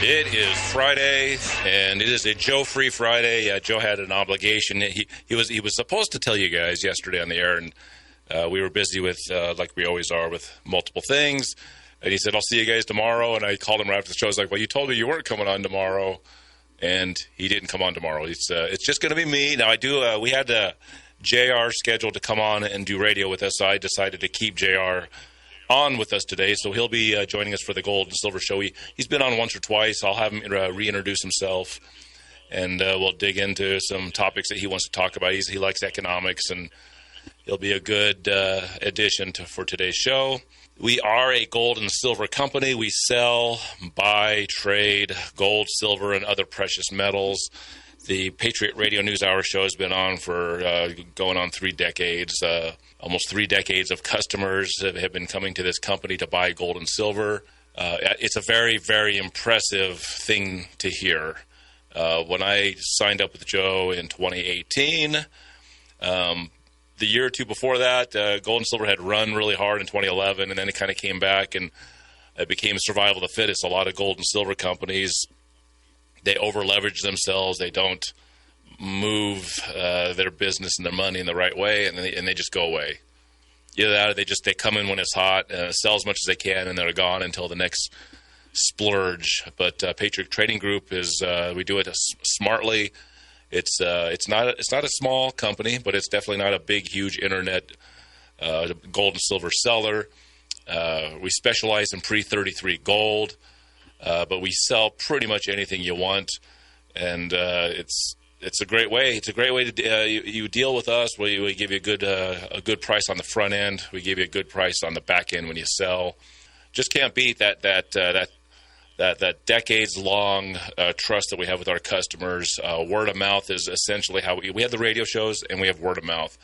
It is Friday, and it is a Joe-free Friday. Joe had an obligation. He was supposed to tell you guys yesterday on the air, and we were busy with, like we always are, with multiple things. And he said, "I'll see you guys tomorrow." And I called him right after the show. I was like, "Well, you told me you weren't coming on tomorrow," and he didn't come on tomorrow. It's just going to be me now. We had JR scheduled to come on and do radio with us, so I decided to keep JR on with us today, so he'll be joining us for the Gold and Silver Show. He's been on once or twice. I'll have him reintroduce himself, and we'll dig into some topics that he wants to talk about. He likes economics, and he'll be a good addition for today's show. We are a gold and silver company. We sell, buy, trade gold, silver, and other precious metals. The Patriot Radio News Hour show has been on for going on 3 decades. Almost 3 decades of customers have been coming to this company to buy gold and silver. It's a very, very impressive thing to hear. When I signed up with Joe in 2018, the year or two before that, gold and silver had run really hard in 2011, and then it kind of came back, and it became survival of the fittest. A lot of gold and silver companies, they over-leverage themselves. They don't move their business and their money in the right way, and they just go away. Either that or they come in when it's hot, sell as much as they can, and they're gone until the next splurge. But Patriot Trading Group we do it smartly. It's not a small company, but it's definitely not a big, huge internet gold and silver seller. We specialize in pre-33 gold, but we sell pretty much anything you want, and it's a great way. It's a great way to you deal with us. We give you a good price on the front end. We give you a good price on the back end when you sell. Just can't beat that decades long trust that we have with our customers. Word of mouth is essentially how we have the radio shows, and we have word of mouth.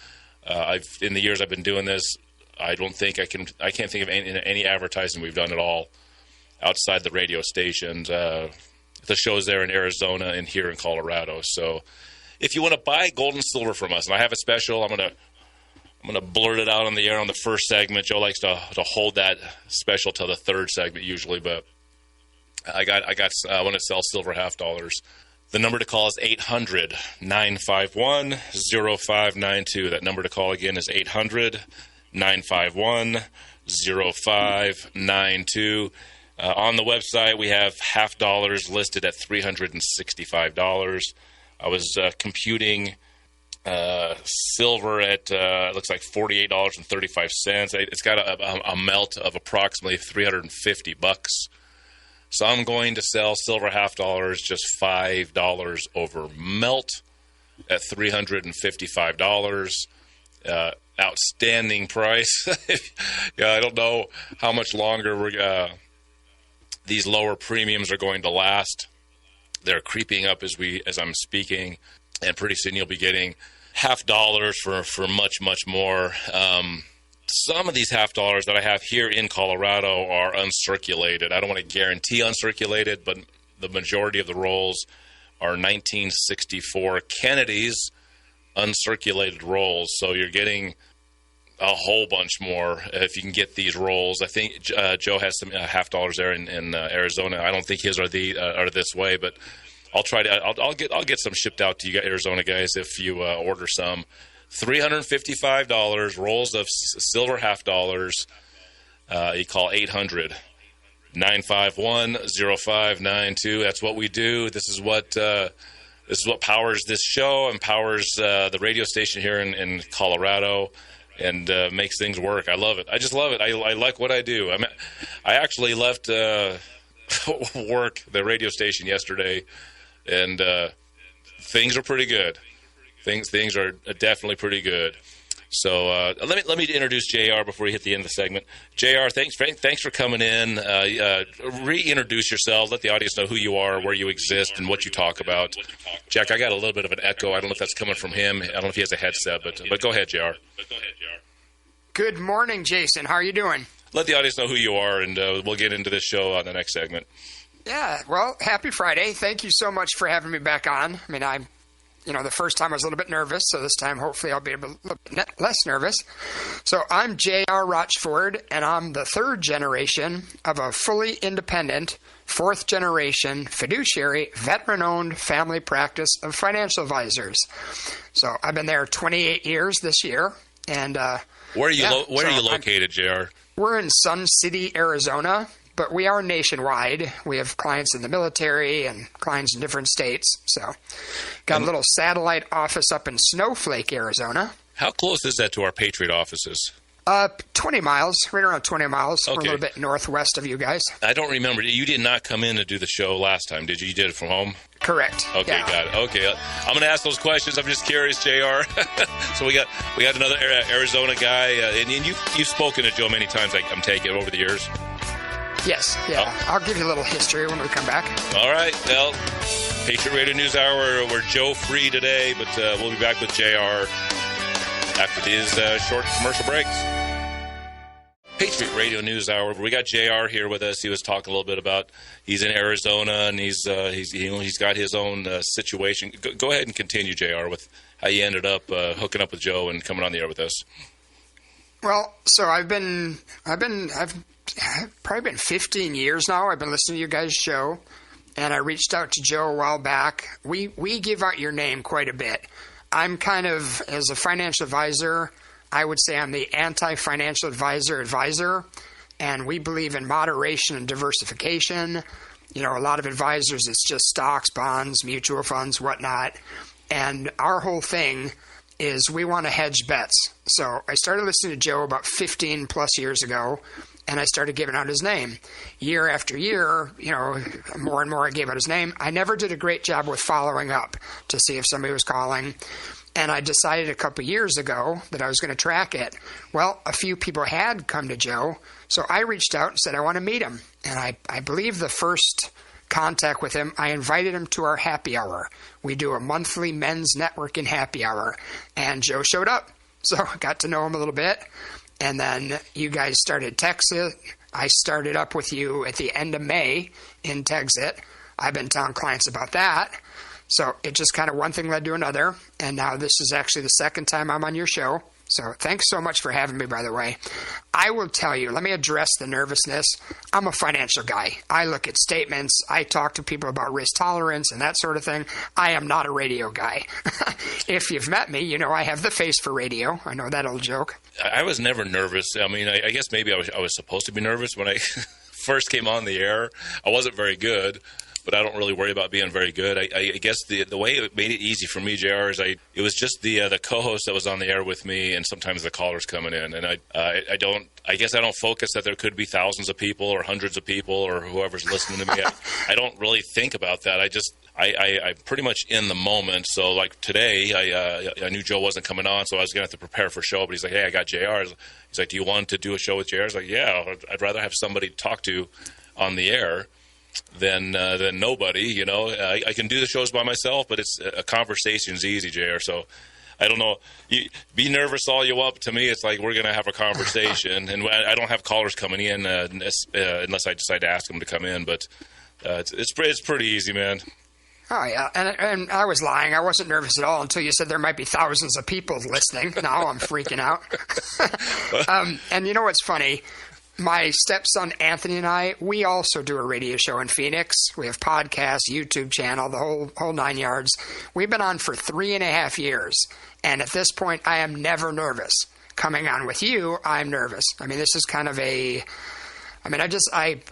In the years I've been doing this, I can't think of any advertising we've done at all outside the radio stations. The show's there in Arizona and here in Colorado. So if you want to buy gold and silver from us, and I have a special, I'm gonna blurt it out on the air on the first segment. Joe likes to hold that special till the third segment usually, but I want to sell silver half dollars. The number to call is 800-951-0592. That number to call again is 800-951-0592. On the website, we have half dollars listed at $365. I was computing silver at looks like $48.35. It's got a melt of approximately $350. So I'm going to sell silver half dollars just $5 over melt at $355. Outstanding price. Yeah, I don't know how much longer these lower premiums are going to last. They're creeping up as I'm speaking, and pretty soon you'll be getting half dollars for much, much more. Some of these half dollars that I have here in Colorado are uncirculated. I don't want to guarantee uncirculated, but the majority of the rolls are 1964 Kennedy's uncirculated rolls. So you're getting a whole bunch more if you can get these rolls. I think Joe has some half dollars there in Arizona. I don't think his are this way, but I'll try to. I'll get some shipped out to you Arizona guys if you order some. $355 rolls of silver half dollars. You call 800-951-0592. That's what we do. This is what powers this show and powers the radio station here in Colorado, and makes things work. I love it. I just love it. I like what I do. I actually left work, the radio station yesterday, and things are pretty good. Things are definitely pretty good. So let me introduce JR before we hit the end of the segment. JR, thanks for coming in. Reintroduce yourself. Let the audience know who you are, where you exist, and what you talk about. Jack, I got a little bit of an echo. I don't know if that's coming from him. I don't know if he has a headset, but go ahead, JR. Good morning, Jason. How are you doing? Let the audience know who you are, and we'll get into this show on the next segment. Yeah, well, happy Friday. Thank you so much for having me back on. The first time I was a little bit nervous, so this time hopefully I'll be a little bit less nervous. So I'm J.R. Rochford, and I'm the third generation of a fully independent fourth-generation fiduciary, veteran-owned family practice of financial advisors. So I've been there 28 years this year. And where are you located, JR? We're in Sun City, Arizona, but we are nationwide. We have clients in the military and clients in different states. So got a little satellite office up in Snowflake, Arizona. How close is that to our Patriot offices? 20 miles, right around 20 miles. Okay. We're a little bit northwest of you guys. I don't remember. You did not come in to do the show last time, did you? You did it from home? Correct. Okay, yeah. Got it. Okay, I'm going to ask those questions. I'm just curious, JR. So we got another Arizona guy, and you've spoken to Joe many times. I'm taking it over the years. Yes, yeah. Oh. I'll give you a little history when we come back. All right. Well, Patriot Radio News Hour. We're Joe free today, but we'll be back with JR after these short commercial breaks. Patriot Radio News Hour. We got JR here with us. He was talking a little bit about he's in Arizona and he's got his own situation. Go ahead and continue, JR, with how you ended up hooking up with Joe and coming on the air with us. Well, so I've probably been 15 years now. I've been listening to you guys' show, and I reached out to Joe a while back. We give out your name quite a bit. I'm kind of, as a financial advisor, I would say I'm the anti-financial advisor, and we believe in moderation and diversification. You know, a lot of advisors, it's just stocks, bonds, mutual funds, whatnot. And our whole thing is we want to hedge bets. So I started listening to Joe about 15 plus years ago, and I started giving out his name. Year after year, you know, more and more I gave out his name. I never did a great job with following up to see if somebody was calling. And I decided a couple years ago that I was going to track it. Well, a few people had come to Joe, so I reached out and said I want to meet him. And I believe the first contact with him, I invited him to our happy hour. We do a monthly men's networking happy hour, and Joe showed up. So I got to know him a little bit, and then you guys started Texas. I started up with you at the end of May in Texas. I've been telling clients about that. So it just kind of one thing led to another, and now this is actually the second time I'm on your show. So thanks so much for having me, by the way. I will tell you, let me address the nervousness. I'm a financial guy. I look at statements. I talk to people about risk tolerance and that sort of thing. I am not a radio guy. If you've met me, you know I have the face for radio. I know that old joke. I was never nervous. I mean, I guess maybe I was supposed to be nervous when I first came on the air. I wasn't very good, but I don't really worry about being very good. I guess the way it made it easy for me, JR, is it was just the co-host that was on the air with me, and sometimes the callers coming in, and I guess I don't focus that there could be thousands of people or hundreds of people or whoever's listening to me. I don't really think about that. I'm pretty much in the moment. So like today, I knew Joe wasn't coming on, so I was going to have to prepare for a show. But he's like, "Hey, I got JR." He's like, "Do you want to do a show with JR?" I was like, "Yeah, I'd rather have somebody to talk to on the air than nobody." You know, I can do the shows by myself, but it's a conversation's easy, JR. So I don't know. You be nervous all you want. To me, it's like we're going to have a conversation, and I don't have callers coming in unless I decide to ask them to come in. But it's pretty easy, man. Oh, yeah, and I was lying. I wasn't nervous at all until you said there might be thousands of people listening. Now I'm freaking out. And you know what's funny? My stepson Anthony and I, we also do a radio show in Phoenix. We have podcasts, YouTube channel, the whole 9 yards. We've been on for 3.5 years, and at this point, I am never nervous. Coming on with you, I'm nervous. I mean, this is kind of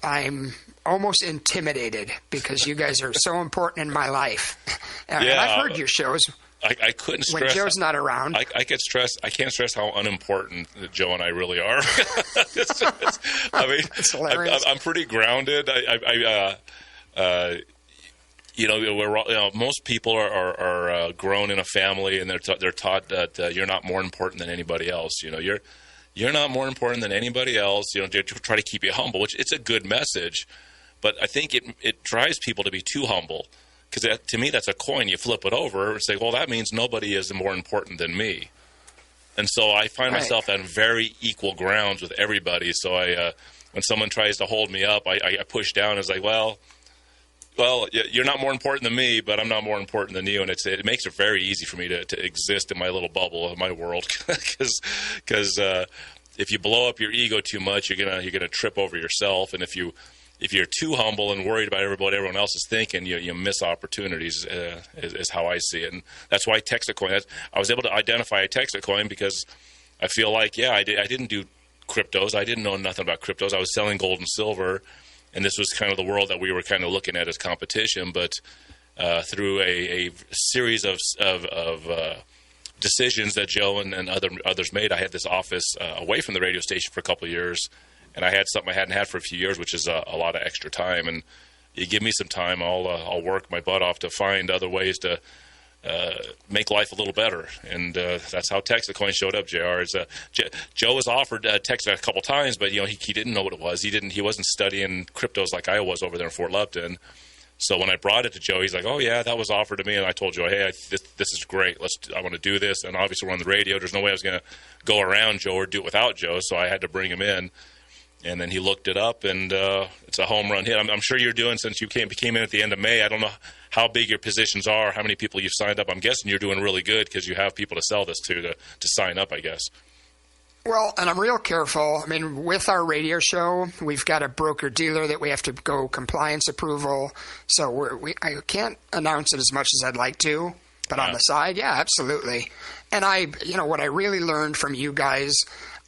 I'm almost intimidated because you guys are so important in my life. And I've heard your shows. I couldn't stress when Joe's not around. I can't stress how unimportant Joe and I really are. It's hilarious. I'm pretty grounded. Most people are grown in a family, and they're taught that you're not more important than anybody else. You know, you're not more important than anybody else. You know, to try to keep you humble, which it's a good message, but I think it drives people to be too humble. Because to me, that's a coin. You flip it over and say, well, that means nobody is more important than me. And so I find myself on very equal grounds with everybody. So when someone tries to hold me up, I push down and it's like, well, you're not more important than me, but I'm not more important than you. And it makes it very easy for me to exist in my little bubble of my world. Because if you blow up your ego too much, you're gonna trip over yourself. And if you if you're too humble and worried about what everyone else is thinking, you miss opportunities, is how I see it. And that's why Texacoin, I was able to identify a Texacoin because I feel like, I didn't do cryptos. I didn't know nothing about cryptos. I was selling gold and silver, and this was kind of the world that we were kind of looking at as competition. But through a series of decisions that Joe and others made, I had this office away from the radio station for a couple of years, and I had something I hadn't had for a few years, which is a lot of extra time. And you give me some time, I'll work my butt off to find other ways to make life a little better. And that's how Texacoin showed up, JR. Joe was offered Texa a couple times, but he didn't know what it was. He wasn't studying cryptos like I was over there in Fort Lupton. So when I brought it to Joe, he's like, "Oh yeah, that was offered to me." And I told Joe, "Hey, this is great. I want to do this." And obviously we're on the radio. There's no way I was going to go around Joe or do it without Joe. So I had to bring him in. And then he looked it up, and it's a home run hit. I'm sure you're doing, since you came in at the end of May. I don't know how big your positions are, how many people you've signed up. I'm guessing you're doing really good because you have people to sell this to sign up, I guess. Well, and I'm real careful. I mean, with our radio show, we've got a broker-dealer that we have to go compliance approval. So I can't announce it as much as I'd like to. But on the side, yeah, absolutely. And what I really learned from you guys,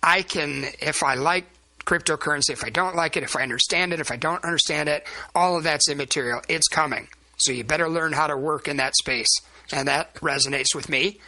I can, if I like cryptocurrency, if I don't like it, if I understand it, if I don't understand it, all of that's immaterial. It's coming. So you better learn how to work in that space. And that resonates with me.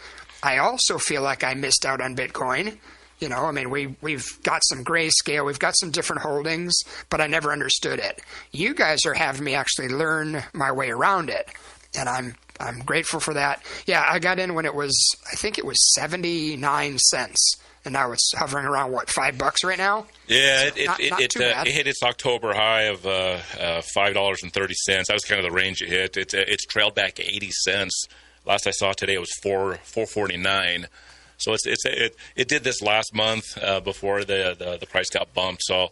I also feel like I missed out on Bitcoin. We've got some grayscale, we've got some different holdings, but I never understood it. You guys are having me actually learn my way around it, and I'm grateful for that. Yeah, I got in when I think it was 79 cents, and now it's hovering around $5 right now? Yeah, so it hit its October high of $5.30. That was kind of the range it hit. It's trailed back 80 cents. Last I saw today, it was $4.49. So it did this last month before the price got bumped. So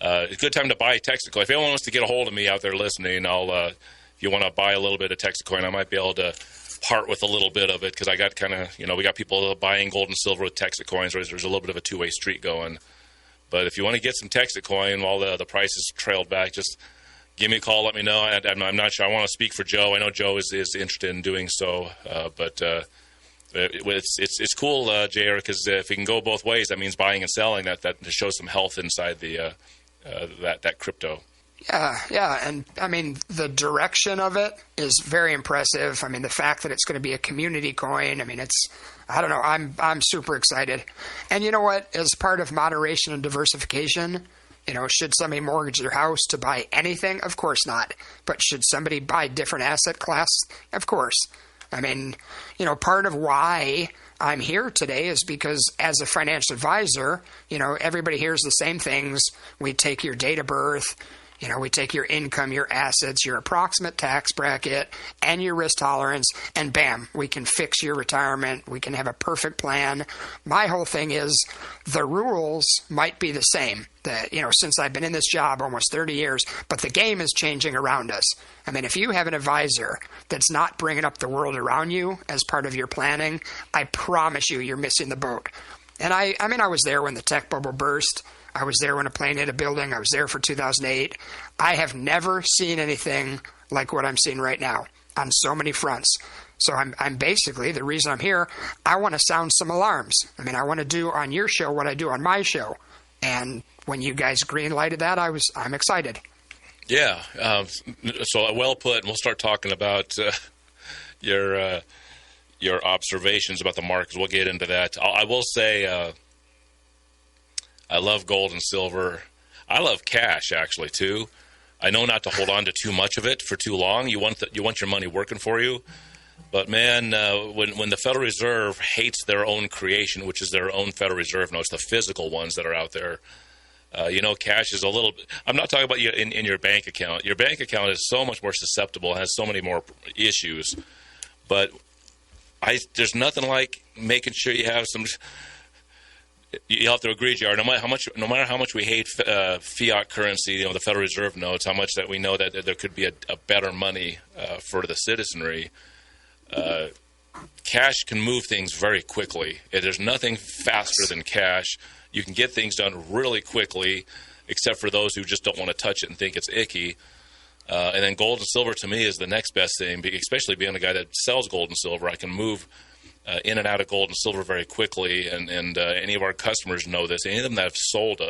it's a good time to buy Texacoin. If anyone wants to get a hold of me out there listening, if you want to buy a little bit of Texacoin, I might be able to part with a little bit of it, because I got we got people buying gold and silver with Texacoins. There's a little bit of a two-way street going. But if you want to get some Texacoin while the price is trailed back, just give me a call. Let me know. I'm not sure. I want to speak for Joe. I know Joe is interested in doing so, but. It's cool, JR, because if it can go both ways, that means buying and selling. That shows some health inside that crypto. Yeah, and I mean the direction of it is very impressive. I mean the fact that it's going to be a community coin. I mean I don't know. I'm super excited. And you know what? As part of moderation and diversification, should somebody mortgage their house to buy anything? Of course not. But should somebody buy different asset class? Of course. I mean, part of why I'm here today is because as a financial advisor, everybody hears the same things. We take your date of birth, we take your income, your assets, your approximate tax bracket, and your risk tolerance, and bam, we can fix your retirement. We can have a perfect plan. My whole thing is the rules might be the same. Since I've been in this job almost 30 years, but the game is changing around us. I mean, if you have an advisor that's not bringing up the world around you as part of your planning, I promise you're missing the boat. And I was there when the tech bubble burst. I was there when a plane hit a building. I was there for 2008. I have never seen anything like what I'm seeing right now on so many fronts. So I'm basically, the reason I'm here, I want to sound some alarms. I mean, I want to do on your show what I do on my show. And when you guys green-lighted that, I'm excited. Yeah, so well put. And we'll start talking about your observations about the markets. We'll get into that. I will say I love gold and silver. I love cash, actually, too. I know not to hold on to too much of it for too long. You want your money working for you. But, man, when the Federal Reserve hates their own creation, which is their own Federal Reserve notes, the physical ones that are out there, cash is a little bit – I'm not talking about in your bank account. Your bank account is so much more susceptible, has so many more issues. But there's nothing like making sure you have some – you have to agree, JR, no matter how much we hate fiat currency, the Federal Reserve notes, how much that we know that there could be a better money for the citizenry, cash can move things very quickly. There's nothing faster than cash. You can get things done really quickly. except for those who just don't want to touch it and think it's icky. And then gold and silver to me is the next best thing, especially being a guy that sells gold and silver. I can move in and out of gold and silver very quickly, and any of our customers know this. Any of them that have sold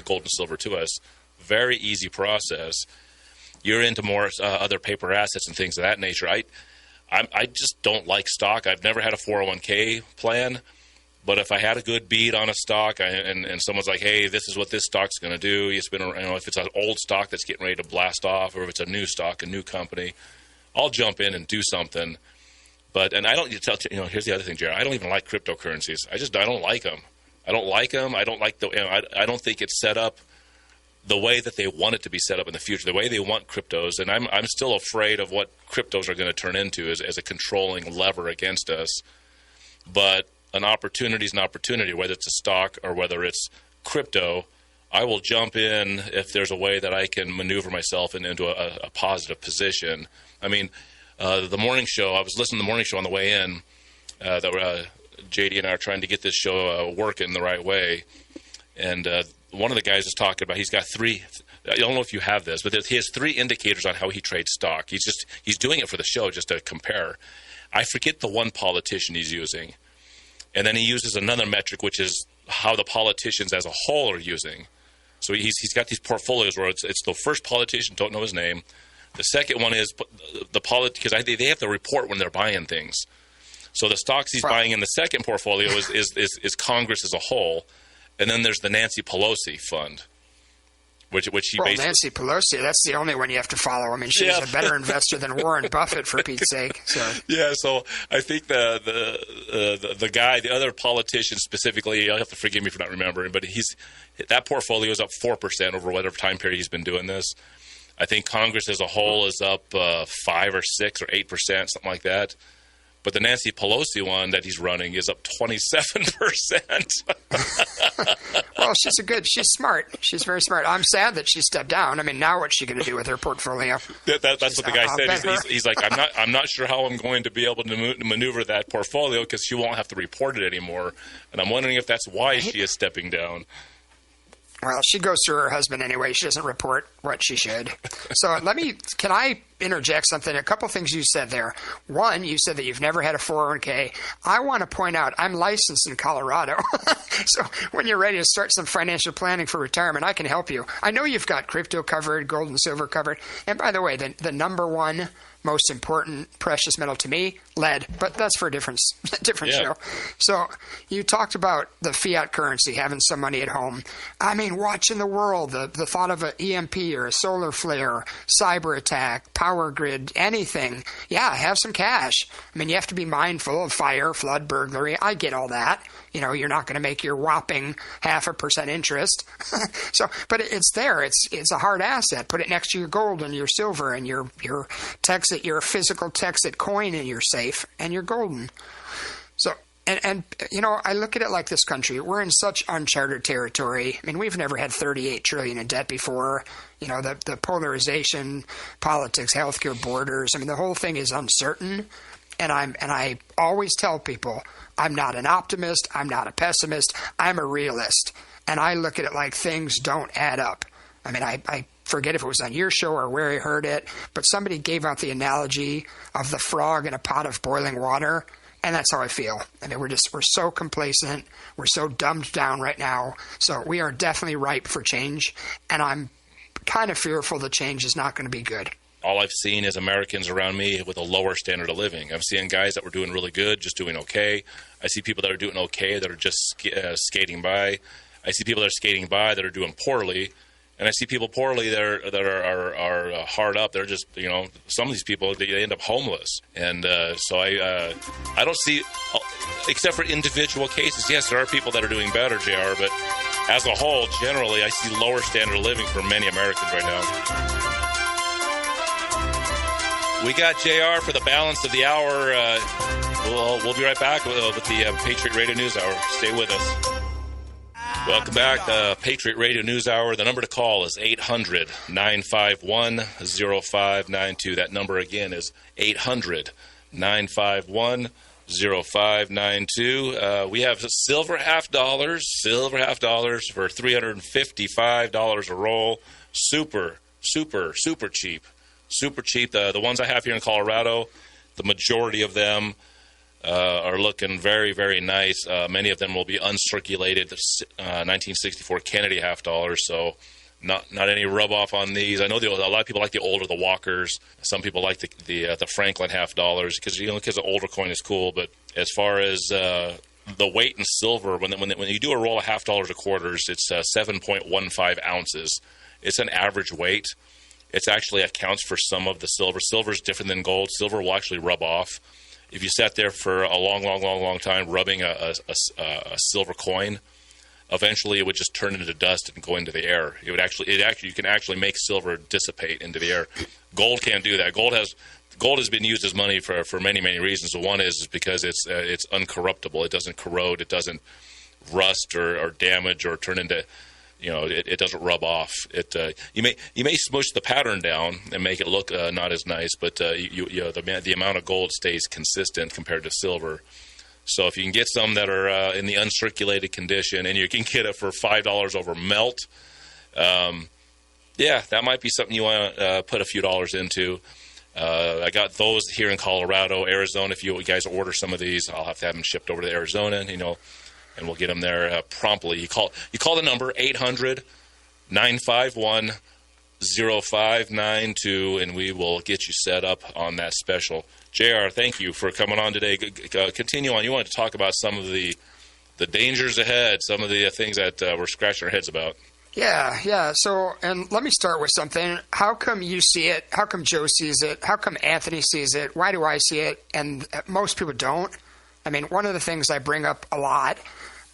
gold and silver to us, very easy process. You're into more other paper assets and things of that nature. I just don't like stock. I've never had a 401k plan, but if I had a good beat on a stock and someone's like, hey, this is what this stock's going to do, if it's an old stock that's getting ready to blast off, or if it's a new stock, a new company, I'll jump in and do something. And I don't, here's the other thing, Jared. I don't even like cryptocurrencies. I don't like them. I don't like them. I don't like I don't think it's set up the way that they want it to be set up in the future, the way they want cryptos. And I'm still afraid of what cryptos are going to turn into as a controlling lever against us. But an opportunity is an opportunity, whether it's a stock or whether it's crypto. I will jump in if there's a way that I can maneuver myself into a positive position. I mean, the morning show, I was listening to the morning show on the way in, JD and I are trying to get this show working the right way. And one of the guys is talking about, he's got three, I don't know if you have this, but he has three indicators on how he trades stock. He's doing it for the show just to compare. I forget the one politician he's using. And then he uses another metric, which is how the politicians as a whole are using. So he's got these portfolios where it's the first politician, don't know his name. The second one is the because they have to report when they're buying things. So the stocks he's buying in the second portfolio is Congress as a whole, and then there's the Nancy Pelosi fund, which he basically. Nancy Pelosi, that's the only one you have to follow. I mean, she's a better investor than Warren Buffett, for Pete's sake. So. Yeah, so I think the guy, the other politician specifically, you'll have to forgive me for not remembering, but that portfolio is up 4% over whatever time period he's been doing this. I think Congress as a whole is up 5 or 6 or 8%, something like that. But the Nancy Pelosi one that he's running is up 27%. Well, she's smart. She's very smart. I'm sad that she stepped down. I mean, now what's she going to do with her portfolio? That's what the guy said. He's like, I'm not sure how I'm going to be able to maneuver that portfolio because she won't have to report it anymore. And I'm wondering if that's why she is stepping down. Well, she goes through her husband anyway. She doesn't report what she should. So can I interject something? A couple things you said there. One, you said that you've never had a 401k. I want to point out I'm licensed in Colorado. So when you're ready to start some financial planning for retirement, I can help you. I know you've got crypto covered, gold and silver covered. And by the way, the number one most important precious metal to me, lead, but that's for a different show. So you talked about the fiat currency, having some money at home. I mean, watching the world, the thought of an EMP or a solar flare, cyber attack, power grid, anything. Yeah, have some cash. I mean, you have to be mindful of fire, flood, burglary. I get all that. You know, you're not going to make your whopping 0.5% interest. But it's there. It's a hard asset. Put it next to your gold and your silver and your physical Texit coin in your safe, and you're golden. So, and I look at it like this country. We're in such uncharted territory. I mean, we've never had $38 trillion in debt before. You know, the polarization, politics, healthcare, borders. I mean, the whole thing is uncertain. And I always tell people, I'm not an optimist. I'm not a pessimist. I'm a realist. And I look at it like things don't add up. I mean, I forget if it was on your show or where I heard it, but somebody gave out the analogy of the frog in a pot of boiling water, and that's how I feel. I mean, we're so complacent. We're so dumbed down right now. So we are definitely ripe for change, and I'm kind of fearful the change is not going to be good. All I've seen is Americans around me with a lower standard of living. I'm seeing guys that were doing really good, just doing okay. I see people that are doing okay that are just skating by. I see people that are skating by that are doing poorly. And I see people poorly that are hard up. They're just, some of these people, they end up homeless. And so I don't see, except for individual cases, yes, there are people that are doing better, JR, but as a whole, generally, I see lower standard of living for many Americans right now. We got JR for the balance of the hour. We'll be right back with the Patriot Radio News Hour. Stay with us. Welcome back, the Patriot Radio News Hour. The number to call is 800-951-0592. That number again is 800-951-0592. 0592. We have silver half dollars for $355 a roll. Super cheap. The ones I have here in Colorado, the majority of them are looking very, very nice. Many of them will be uncirculated, 1964 Kennedy half dollars, so not any rub off on these. I know a lot of people like the Walkers. Some people like the Franklin half dollars because the older coin is cool. But as far as the weight in silver, when you do a roll of half dollars or quarters, it's 7.15 ounces. It's an average weight. It actually accounts for some of the silver. Silver is different than gold. Silver will actually rub off. If you sat there for a long time rubbing a silver coin, eventually it would just turn into dust and go into the air. You can actually make silver dissipate into the air. Gold can't do that. Gold has been used as money for many reasons. The one is because it's uncorruptible. It doesn't corrode. It doesn't rust or damage or turn into, it doesn't rub off. You may smush the pattern down and make it look not as nice, but the amount of gold stays consistent compared to silver. So if you can get some that are in the uncirculated condition, and you can get it for $5 over melt, that might be something you want to put a few dollars into. I got those here in Colorado, Arizona. If you guys order some of these, I'll have to have them shipped over to Arizona, and we'll get them there promptly. You call the number 800-951-0592, and we will get you set up on that special. JR, thank you for coming on today. Continue on. You wanted to talk about some of the dangers ahead, some of the things that we're scratching our heads about. Yeah. So, and let me start with something. How come you see it? How come Joe sees it? How come Anthony sees it? Why do I see it? And most people don't. I mean, one of the things I bring up a lot,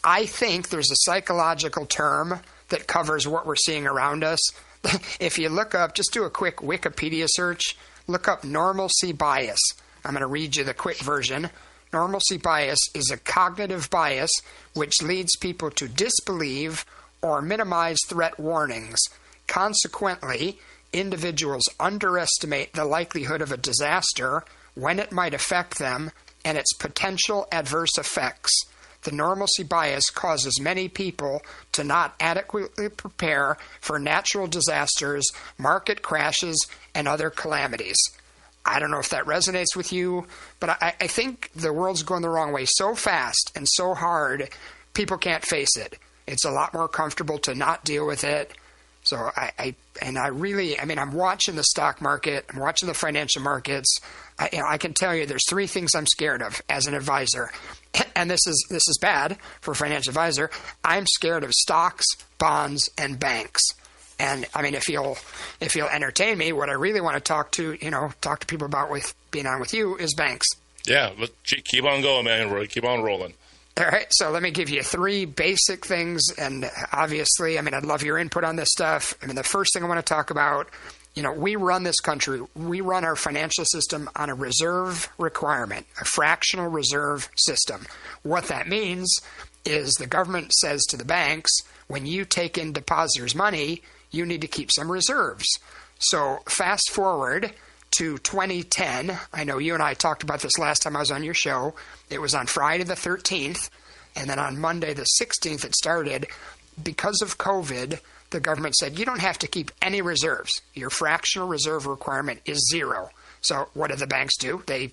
I think there's a psychological term that covers what we're seeing around us. If you look up, just do a quick Wikipedia search, look up normalcy bias. I'm going to read you the quick version. Normalcy bias is a cognitive bias which leads people to disbelieve or minimize threat warnings. Consequently, individuals underestimate the likelihood of a disaster, when it might affect them, and its potential adverse effects. The normalcy bias causes many people to not adequately prepare for natural disasters, market crashes, and other calamities. I don't know if that resonates with you, but I think the world's going the wrong way so fast and so hard, people can't face it. It's a lot more comfortable to not deal with it. So I'm watching the stock market, I'm watching the financial markets. I can tell you there's three things I'm scared of as an advisor. And this is bad for a financial advisor. I'm scared of stocks, bonds, and banks. And I mean, if you'll entertain me, what I really want to talk to people about with being on with you is banks. Yeah, but keep on going, man. Keep on rolling. All right, so let me give you three basic things, and obviously, I'd love your input on this stuff. The first thing I want to talk about, we run this country, we run our financial system on a reserve requirement, a fractional reserve system. What that means is the government says to the banks, when you take in depositors' money, you need to keep some reserves. So fast forward to 2010. I know you and I talked about this last time I was on your show. It was on Friday the 13th, and then on Monday the 16th it started. Because of COVID, the government said you don't have to keep any reserves. Your fractional reserve requirement is zero. So what did the banks do? They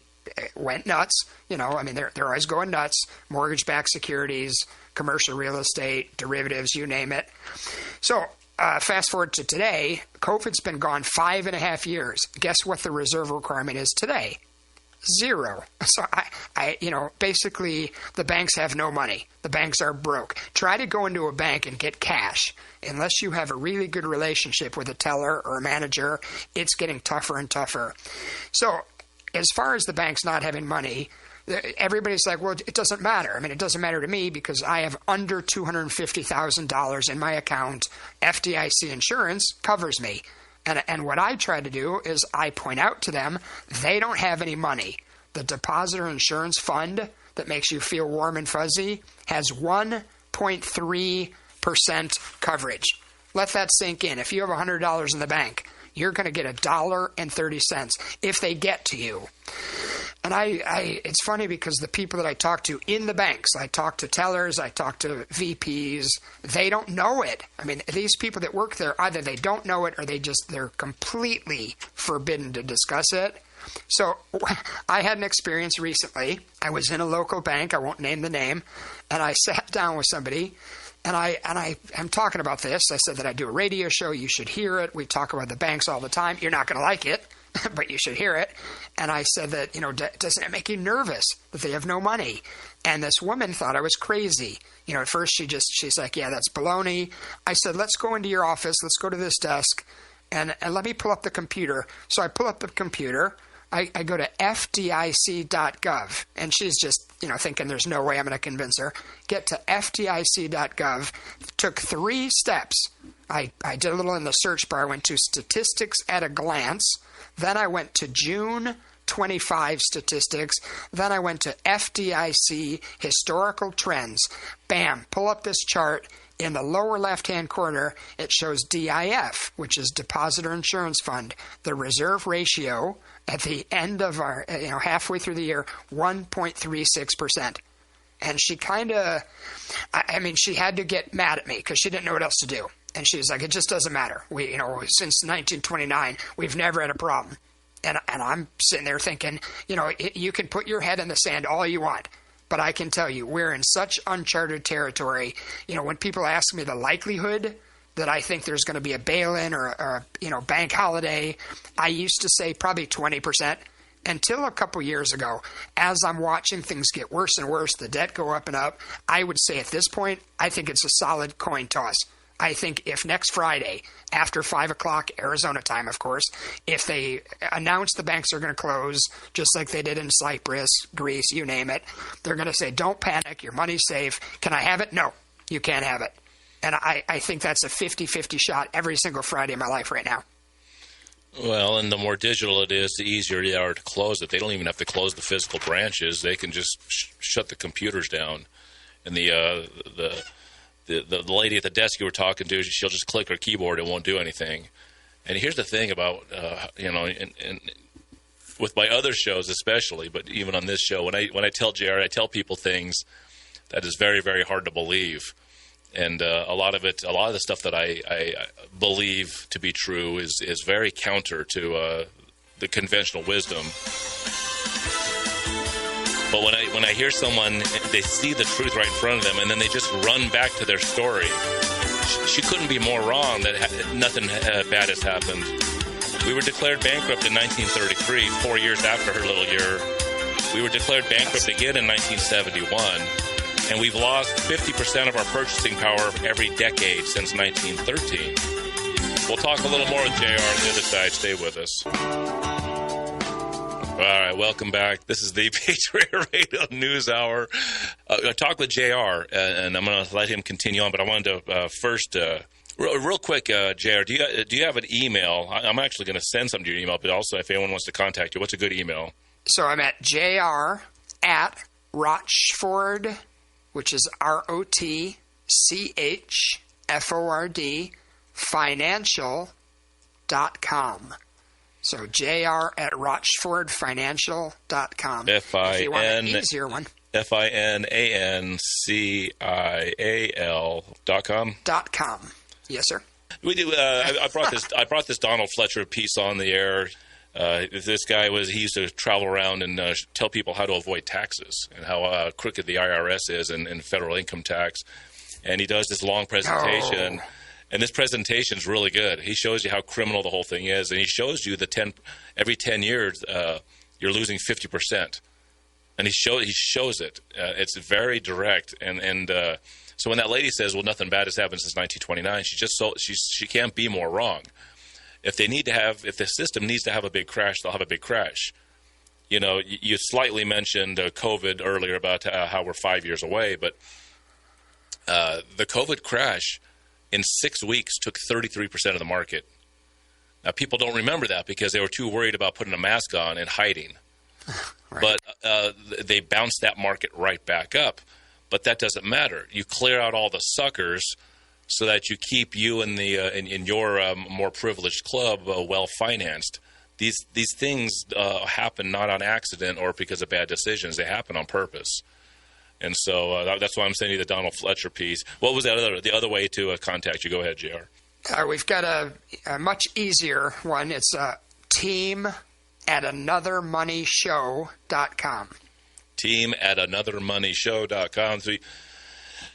went nuts. They're always going nuts. Mortgage-backed securities, commercial real estate, derivatives, you name it. So fast forward to today, COVID's been gone 5.5 years. Guess what the reserve requirement is today? Zero. So basically the banks have no money. The banks are broke. Try to go into a bank and get cash. Unless you have a really good relationship with a teller or a manager, it's getting tougher and tougher. So as far as the banks not having money, everybody's like, well, it doesn't matter. It doesn't matter to me because I have under $250,000 in my account. FDIC insurance covers me. And what I try to do is I point out to them they don't have any money. The depositor insurance fund that makes you feel warm and fuzzy has 1.3% coverage. Let that sink in. If you have $100 in the bank, you're going to get $1.30 if they get to you. And it's funny because the people that I talk to in the banks, I talk to tellers, I talk to VPs, they don't know it. I mean, these people that work there, either they don't know it or they're completely forbidden to discuss it. So I had an experience recently. I was in a local bank, I won't name the name, and I sat down with somebody, and I'm talking about this. I said that I do a radio show, you should hear it. We talk about the banks all the time. You're not going to like it, but you should hear it. And I said that, doesn't it make you nervous that they have no money? And this woman thought I was crazy. At first she's like, yeah, that's baloney. I said, let's go into your office. Let's go to this desk and let me pull up the computer. So I pull up the computer. I go to FDIC.gov, and she's just, thinking there's no way I'm going to convince her. Get to FDIC.gov. Took 3 steps. I did a little in the search bar. I went to statistics at a glance. Then I went to June 25 statistics. Then I went to FDIC historical trends. Bam, pull up this chart. In the lower left-hand corner, it shows DIF, which is Depositor Insurance Fund. The reserve ratio at the end of our, halfway through the year, 1.36%. And she kind of, she had to get mad at me because she didn't know what else to do. And she was like, it just doesn't matter. We, since 1929, we've never had a problem. And I'm sitting there thinking, you can put your head in the sand all you want. But I can tell you, we're in such uncharted territory. When people ask me the likelihood that I think there's going to be a bail-in or a bank holiday, I used to say probably 20%. Until a couple years ago, as I'm watching things get worse and worse, the debt go up and up, I would say at this point, I think it's a solid coin toss. I think if next Friday, after 5 o'clock Arizona time, of course, if they announce the banks are going to close, just like they did in Cyprus, Greece, you name it, they're going to say, don't panic, your money's safe. Can I have it? No, you can't have it. And I think that's a 50-50 shot every single Friday of my life right now. Well, and the more digital it is, the easier they are to close it. They don't even have to close the physical branches. They can just shut the computers down. And the lady at the desk you were talking to, she'll just click her keyboard and won't do anything. And here's the thing about, and with my other shows especially, but even on this show, when I tell JR, I tell people things that is very, very hard to believe. And a lot of the stuff that I believe to be true is very counter to the conventional wisdom. But when I hear someone, they see the truth right in front of them, and then they just run back to their story. She couldn't be more wrong that nothing bad has happened. We were declared bankrupt in 1933, 4 years after her little year. We were declared bankrupt again in 1971. And we've lost 50% of our purchasing power every decade since 1913. We'll talk a little more with JR on the other side. Stay with us. All right, welcome back. This is the Patriot Radio News Hour. I talked with JR, and I'm going to let him continue on, but I wanted to first, real quick, JR, do you have an email? I'm actually going to send some to your email, but also if anyone wants to contact you, what's a good email? So I'm at JR at Rochford, which is ROTCHFORD, financial.com. So JR at RochfordFinancial.com. If you want an easier one. FINANCIAL.com. .com. Yes, sir. We do. I brought this Donald Fletcher piece on the air. This guy he used to travel around and tell people how to avoid taxes and how crooked the IRS is and federal income tax. And he does this long presentation. Oh. And this presentation is really good. He shows you how criminal the whole thing is, and he shows you every 10 years you're losing 50%, and he shows it. It's very direct, and so when that lady says, "Well, nothing bad has happened since 1929," she can't be more wrong. If the system needs to have a big crash, they'll have a big crash. You slightly mentioned COVID earlier about how we're 5 years away, but the COVID crash in 6 weeks took 33% of the market. Now, people don't remember that because they were too worried about putting a mask on and hiding. Right. But they bounced that market right back up. But that doesn't matter. You clear out all the suckers so that you keep you in your more privileged club well-financed. these things happen not on accident or because of bad decisions. They happen on purpose. And so that's why I'm sending you the Donald Fletcher piece. What was the other way to contact you? Go ahead, JR. We've got a much easier one. It's team@anothermoneyshow.com. Team@anothermoneyshow.com. So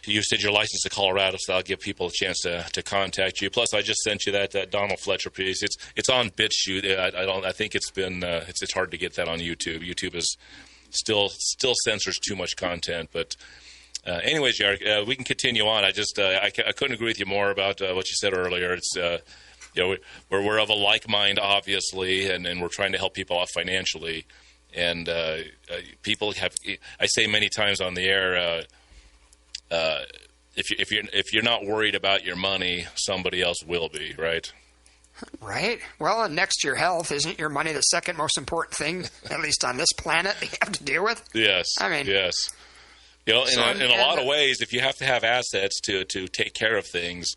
you said you're licensed to Colorado, so that'll give people a chance to contact you. Plus, I just sent you that Donald Fletcher piece. It's on BitChute. I think it's been it's hard to get that on YouTube. YouTube is still censors too much content. But anyways, Jared, we can continue on. I couldn't agree with you more about what you said earlier. It's we're of a like mind, obviously, and we're trying to help people out financially. And people have, I say many times on the air, if you're not worried about your money, somebody else will be, right? Right. Well, and next to your health, isn't your money the second most important thing, at least on this planet, that you have to deal with? Yes. I mean, yes. In a lot of ways, if you have to have assets to take care of things,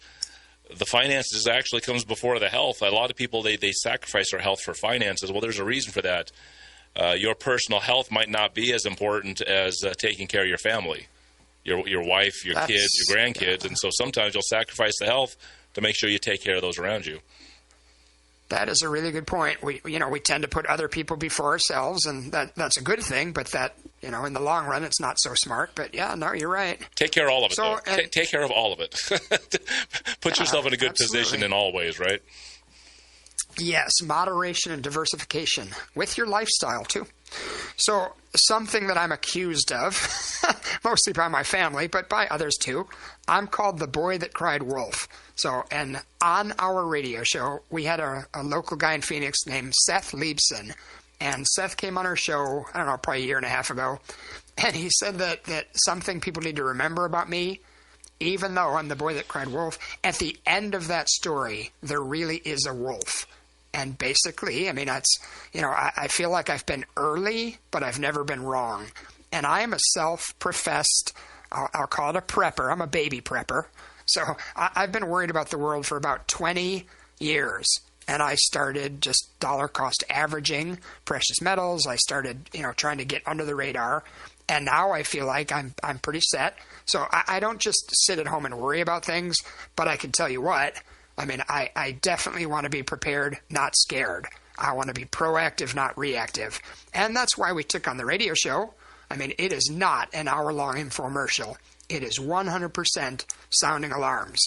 the finances actually comes before the health. A lot of people, they sacrifice their health for finances. Well, there's a reason for that. Your personal health might not be as important as taking care of your family, your wife, your kids, your grandkids. And so sometimes you'll sacrifice the health to make sure you take care of those around you. That is a really good point. We tend to put other people before ourselves, and that's a good thing, but that, in the long run, it's not so smart. But yeah, no, you're right. Take care of all of it, take care of all of it. Put yourself in a good position in all ways, right? Yes, moderation and diversification with your lifestyle, too. So something that I'm accused of, mostly by my family, but by others, too, I'm called the boy that cried wolf. So, and on our radio show, we had a local guy in Phoenix named Seth Liebson. And Seth came on our show, I don't know, probably a year and a half ago. And he said that something people need to remember about me, even though I'm the boy that cried wolf, at the end of that story, there really is a wolf. And basically, I mean, that's, I feel like I've been early, but I've never been wrong. And I am a self-professed, I'll call it a prepper. I'm a baby prepper. So I've been worried about the world for about 20 years. And I started just dollar cost averaging precious metals. I started, trying to get under the radar. And now I feel like I'm pretty set. So I don't just sit at home and worry about things, but I can tell you what, I mean, I definitely want to be prepared, not scared. I want to be proactive, not reactive. And that's why we took on the radio show. I mean, it is not an hour-long infomercial. It is 100% sounding alarms.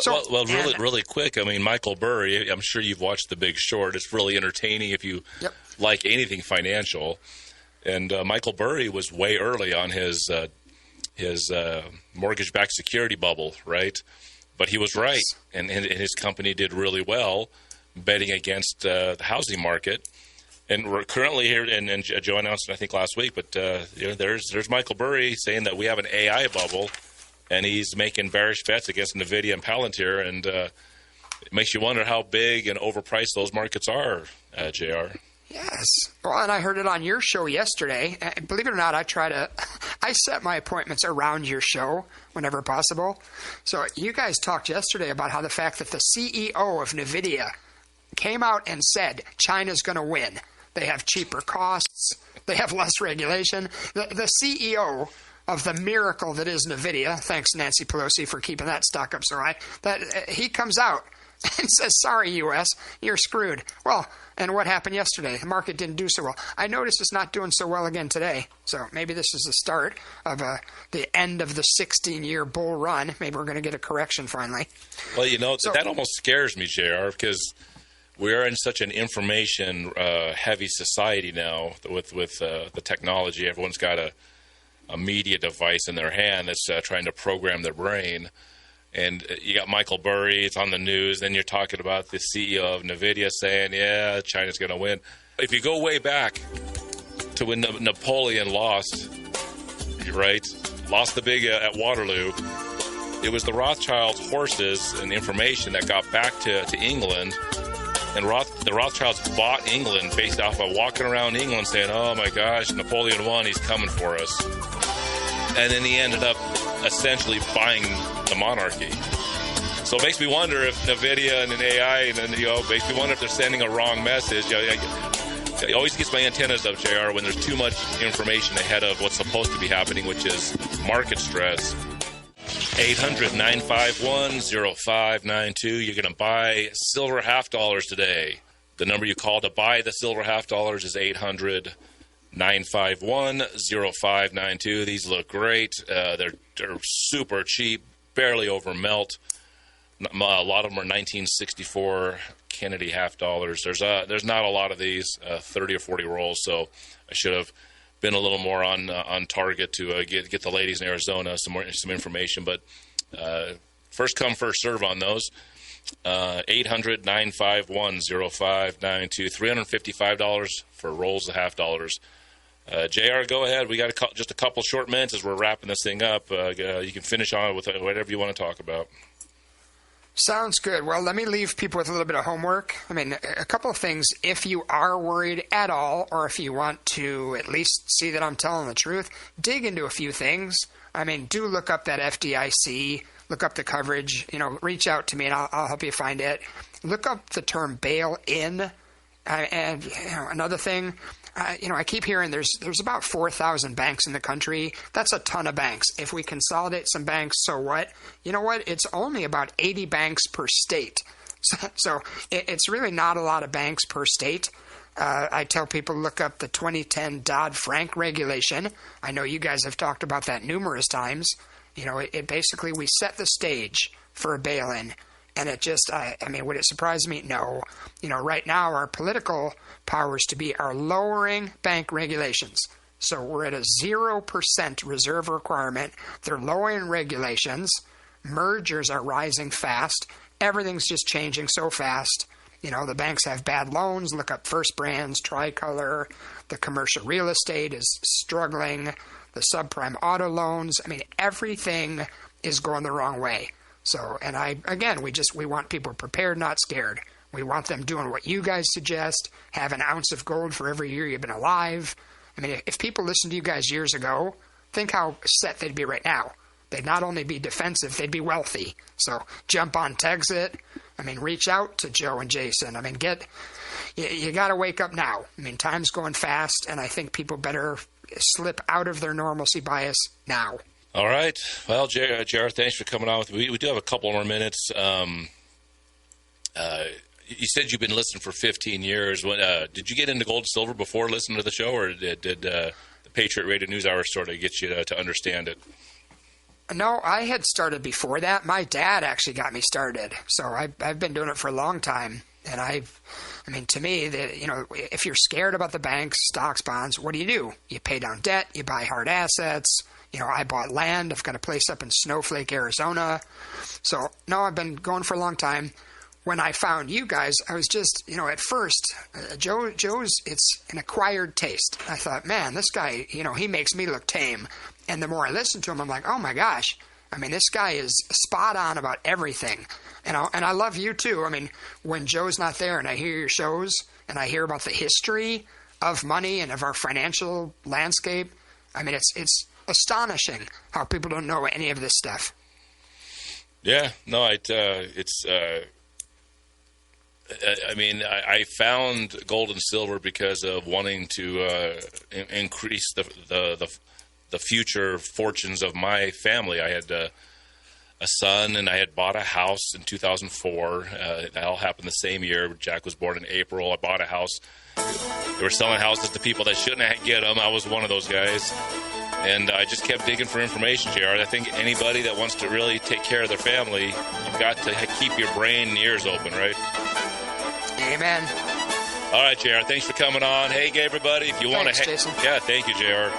Well, really quick, I mean, Michael Burry, I'm sure you've watched The Big Short. It's really entertaining if you like anything financial. And Michael Burry was way early on his mortgage-backed security bubble, right? But he was right, and his company did really well betting against the housing market. And we're currently here, and Joe announced it, I think, last week, but there's Michael Burry saying that we have an AI bubble, and he's making bearish bets against NVIDIA and Palantir, and it makes you wonder how big and overpriced those markets are, JR. Yes. Well, and I heard it on your show yesterday. And believe it or not, I set my appointments around your show whenever possible. So you guys talked yesterday about how the fact that the CEO of NVIDIA came out and said China's going to win. They have cheaper costs. They have less regulation. The CEO of the miracle that is NVIDIA, thanks Nancy Pelosi for keeping that stock up so high, that he comes out and says, sorry, U.S., you're screwed. Well, and what happened yesterday? The market didn't do so well. I noticed it's not doing so well again today. So maybe this is the start of the end of the 16-year bull run. Maybe we're going to get a correction finally. Well, that almost scares me, JR, because we are in such an information-heavy society now with the technology. Everyone's got a media device in their hand that's trying to program their brain. And you got Michael Burry, it's on the news. Then you're talking about the CEO of NVIDIA saying, yeah, China's going to win. If you go way back to when Napoleon lost the big at Waterloo, it was the Rothschilds' horses and information that got back to England. And the Rothschilds bought England based off of walking around England saying, oh, my gosh, Napoleon won, he's coming for us. And then he ended up essentially buying the monarchy. So it makes me wonder if NVIDIA and an AI, and then, makes me wonder if they're sending a wrong message. It always gets my antennas up, JR, when there's too much information ahead of what's supposed to be happening, which is market stress. 800-951-0592. You're going to buy silver half dollars today. The number you call to buy the silver half dollars is 800-951-0592. These look great. They're super cheap, barely over melt. A lot of them are 1964 Kennedy half dollars. There's not a lot of these, 30 or 40 rolls. So I should have been a little more on target to get the ladies in Arizona some information. But first come, first serve on those. 800-951-0592. $355 for rolls of half dollars. JR, go ahead. We got just a couple short minutes as we're wrapping this thing up. You can finish on with whatever you want to talk about. Sounds good. Well, let me leave people with a little bit of homework. I mean, a couple of things. If you are worried at all, or if you want to at least see that I'm telling the truth, dig into a few things. I mean, do look up that FDIC, look up the coverage, reach out to me and I'll help you find it. Look up the term bail-in. And another thing, I keep hearing there's about 4,000 banks in the country. That's a ton of banks. If we consolidate some banks, so what? You know what? It's only about 80 banks per state. So it's really not a lot of banks per state. I tell people look up the 2010 Dodd-Frank regulation. I know you guys have talked about that numerous times. It basically, we set the stage for a bail-in. And it just, would it surprise me? No. Right now our political powers to be are lowering bank regulations. So we're at a 0% reserve requirement. They're lowering regulations. Mergers are rising fast. Everything's just changing so fast. The banks have bad loans. Look up First Brands, Tricolor. The commercial real estate is struggling. The subprime auto loans. Everything is going the wrong way. So, and we want people prepared, not scared. We want them doing what you guys suggest, have an ounce of gold for every year you've been alive. If people listened to you guys years ago, think how set they'd be right now. They'd not only be defensive, they'd be wealthy. So jump on Texit. Reach out to Joe and Jason. You got to wake up now. Time's going fast, and I think people better slip out of their normalcy bias now. All right. Well, JR, thanks for coming on with me. We do have a couple more minutes. You said you've been listening for 15 years. Did you get into gold and silver before listening to the show, or did the Patriot Radio News Hour sort of get you to understand it? No, I had started before that. My dad actually got me started. So I've been doing it for a long time. And to me, if you're scared about the banks, stocks, bonds, what do? You pay down debt, you buy hard assets. I bought land. I've got a place up in Snowflake, Arizona. So, no, I've been going for a long time. When I found you guys, I was just, at first, Joe's, it's an acquired taste. I thought, man, this guy, he makes me look tame. And the more I listen to him, I'm like, oh my gosh. This guy is spot on about everything. And I love you too. When Joe's not there and I hear your shows and I hear about the history of money and of our financial landscape, it's astonishing how people don't know any of this stuff. Yeah, no, I found gold and silver because of wanting to increase the future fortunes of my family. I had a son, and I had bought a house in 2004. That all happened the same year. Jack was born in April. I bought a house. They were selling houses to people that shouldn't get them. I was one of those guys. And I just kept digging for information, JR. I think anybody that wants to really take care of their family, you've got to keep your brain and ears open, right? Amen. All right, JR. Thanks for coming on. Hey, everybody, if you want to... Jason. Yeah, thank you, JR.